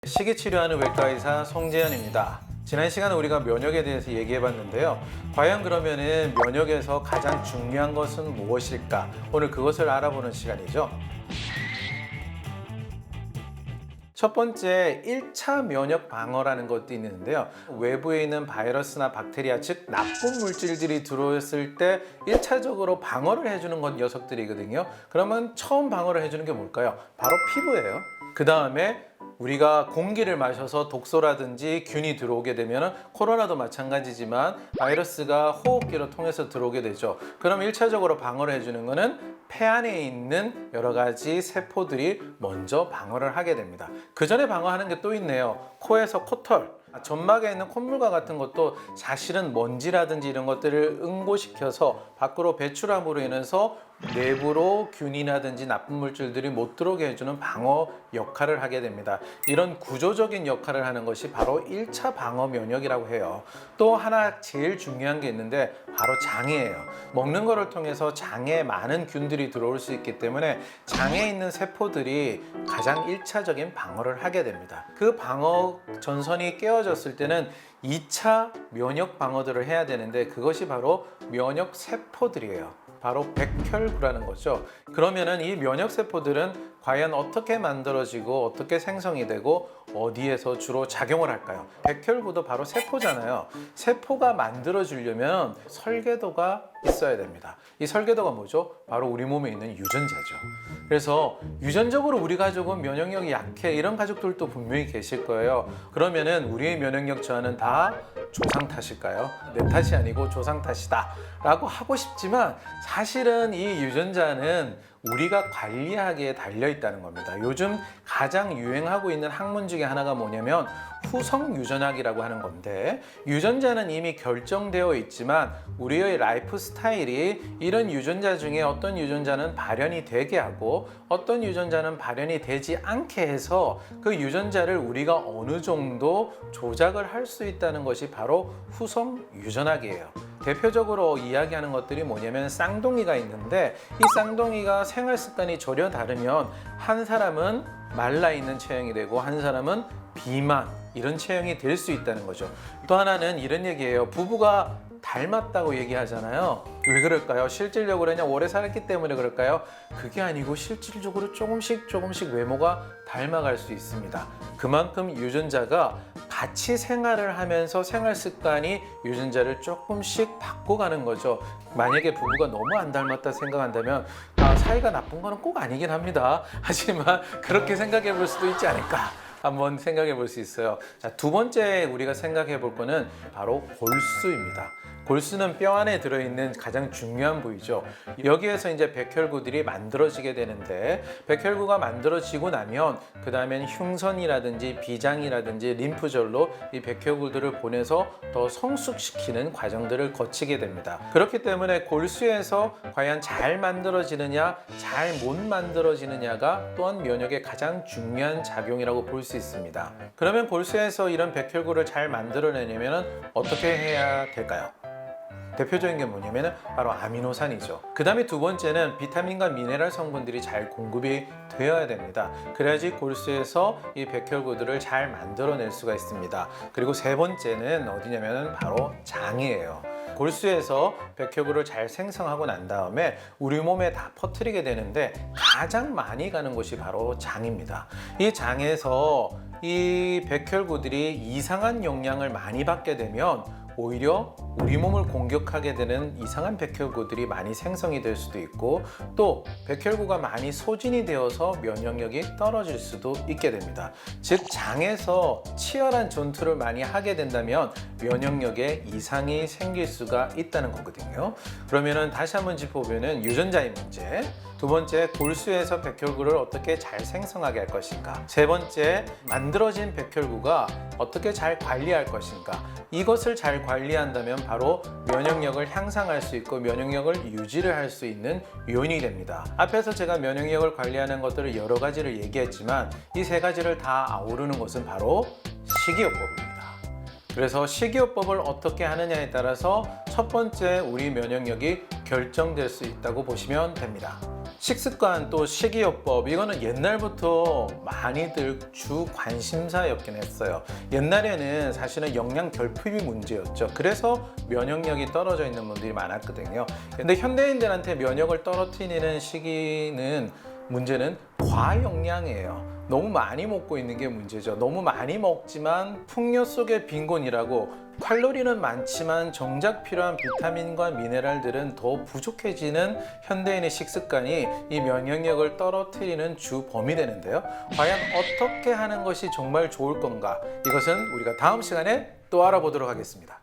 식이 치료하는 외과의사 송재현입니다. 지난 시간에 우리가 면역에 대해서 얘기해 봤는데요. 과연 그러면은 면역에서 가장 중요한 것은 무엇일까? 오늘 그것을 알아보는 시간이죠. 첫 번째, 1차 면역 방어라는 것도 있는데요. 외부에 있는 바이러스나 박테리아, 즉 나쁜 물질들이 들어왔을 때 1차적으로 방어를 해주는 건 녀석들이거든요. 그러면 처음 방어를 해주는 게 뭘까요? 바로 피부예요. 그 다음에 우리가 공기를 마셔서 독소라든지 균이 들어오게 되면 코로나도 마찬가지지만 바이러스가 호흡기로 통해서 들어오게 되죠. 그럼 1차적으로 방어를 해주는 거는 폐 안에 있는 여러 가지 세포들이 먼저 방어를 하게 됩니다. 그 전에 방어하는 게 또 있네요. 코에서 코털, 점막에 있는 콧물과 같은 것도 사실은 먼지라든지 이런 것들을 응고시켜서 밖으로 배출함으로 인해서 내부로 균이라든지 나쁜 물질들이 못 들어오게 해주는 방어 역할을 하게 됩니다. 이런 구조적인 역할을 하는 것이 바로 1차 방어 면역이라고 해요. 또 하나 제일 중요한 게 있는데 바로 장이에요. 먹는 거를 통해서 장에 많은 균들이 들어올 수 있기 때문에 장에 있는 세포들이 가장 1차적인 방어를 하게 됩니다. 그 방어 전선이 깨어졌을 때는 2차 면역 방어들을 해야 되는데 그것이 바로 면역 세포들이에요. 바로 백혈구라는 거죠. 그러면은 이 면역 세포들은 과연 어떻게 만들어지고 어떻게 생성이 되고 어디에서 주로 작용을 할까요? 백혈구도 바로 세포잖아요. 세포가 만들어지려면 설계도가 있어야 됩니다. 이 설계도가 뭐죠? 바로 우리 몸에 있는 유전자죠. 그래서 유전적으로 우리 가족은 면역력이 약해 이런 가족들도 분명히 계실 거예요. 그러면은 우리의 면역력 저하는 다 조상 탓일까요? 내 탓이 아니고 조상 탓이다 라고 하고 싶지만 사실은 이 유전자는 우리가 관리하기에 달려있다는 겁니다. 요즘 가장 유행하고 있는 학문 중에 하나가 뭐냐면 후성 유전학이라고 하는 건데 유전자는 이미 결정되어 있지만 우리의 라이프 스타일이 이런 유전자 중에 어떤 유전자는 발현이 되게 하고 어떤 유전자는 발현이 되지 않게 해서 그 유전자를 우리가 어느 정도 조작을 할 수 있다는 것이 바로 후성 유전학이에요. 대표적으로 이야기하는 것들이 뭐냐면 쌍둥이가 있는데 이 쌍둥이가 생활 습관이 전혀 다르면 한 사람은 말라있는 체형이 되고 한 사람은 비만 이런 체형이 될 수 있다는 거죠. 또 하나는 이런 얘기예요. 부부가 닮았다고 얘기하잖아요. 왜 그럴까요? 실질적으로 그냥 오래 살았기 때문에 그럴까요? 그게 아니고 실질적으로 조금씩 외모가 닮아갈 수 있습니다. 그만큼 유전자가 같이 생활을 하면서 생활 습관이 유전자를 조금씩 바꿔가는 거죠. 만약에 부부가 너무 안 닮았다 생각한다면 사이가 나쁜 거는 꼭 아니긴 합니다. 하지만 그렇게 생각해 볼 수도 있지 않을까? 한번 생각해 볼 수 있어요. 자, 두 번째 우리가 생각해 볼 거는 바로 골수입니다. 골수는 뼈 안에 들어있는 가장 중요한 부위죠. 여기에서 이제 백혈구들이 만들어지게 되는데 백혈구가 만들어지고 나면 그 다음엔 흉선이라든지 비장이라든지 림프절로 이 백혈구들을 보내서 더 성숙시키는 과정들을 거치게 됩니다. 그렇기 때문에 골수에서 과연 잘 만들어지느냐 잘 못 만들어지느냐가 또한 면역의 가장 중요한 작용이라고 볼 수 있습니다. 그러면 골수에서 이런 백혈구를 잘 만들어내려면 어떻게 해야 될까요? 대표적인 게 뭐냐면 바로 아미노산이죠. 그 다음에 두 번째는 비타민과 미네랄 성분들이 잘 공급이 되어야 됩니다. 그래야지 골수에서 이 백혈구들을 잘 만들어낼 수가 있습니다. 그리고 세 번째는 어디냐면 바로 장이에요. 골수에서 백혈구를 잘 생성하고 난 다음에 우리 몸에 다 퍼뜨리게 되는데 가장 많이 가는 곳이 바로 장입니다. 이 장에서 이 백혈구들이 이상한 영향을 많이 받게 되면 오히려 우리 몸을 공격하게 되는 이상한 백혈구들이 많이 생성이 될 수도 있고 또 백혈구가 많이 소진이 되어서 면역력이 떨어질 수도 있게 됩니다. 즉 장에서 치열한 전투를 많이 하게 된다면 면역력에 이상이 생길 수가 있다는 거거든요. 그러면은 다시 한번 짚어보면 유전자의 문제, 두 번째 골수에서 백혈구를 어떻게 잘 생성하게 할 것인가, 세 번째 만들어진 백혈구가 어떻게 잘 관리할 것인가, 이것을 잘 관리한다면 바로 면역력을 향상할 수 있고 면역력을 유지를 할 수 있는 요인이 됩니다. 앞에서 제가 면역력을 관리하는 것들을 여러 가지를 얘기했지만 이 세 가지를 다 아우르는 것은 바로 식이요법입니다. 그래서 식이요법을 어떻게 하느냐에 따라서 첫 번째 우리 면역력이 결정될 수 있다고 보시면 됩니다. 식습관 또 식이요법 이거는 옛날부터 많이들 주 관심사였긴 했어요. 옛날에는 사실은 영양 결핍이 문제였죠. 그래서 면역력이 떨어져 있는 분들이 많았거든요. 근데 현대인들한테 면역을 떨어뜨리는 시기는 문제는 과영량이에요. 너무 많이 먹고 있는 게 문제죠. 너무 많이 먹지만 풍요 속의 빈곤이라고 칼로리는 많지만 정작 필요한 비타민과 미네랄들은 더 부족해지는 현대인의 식습관이 이 면역력을 떨어뜨리는 주 범위 되는데요. 과연 어떻게 하는 것이 정말 좋을 건가? 이것은 우리가 다음 시간에 또 알아보도록 하겠습니다.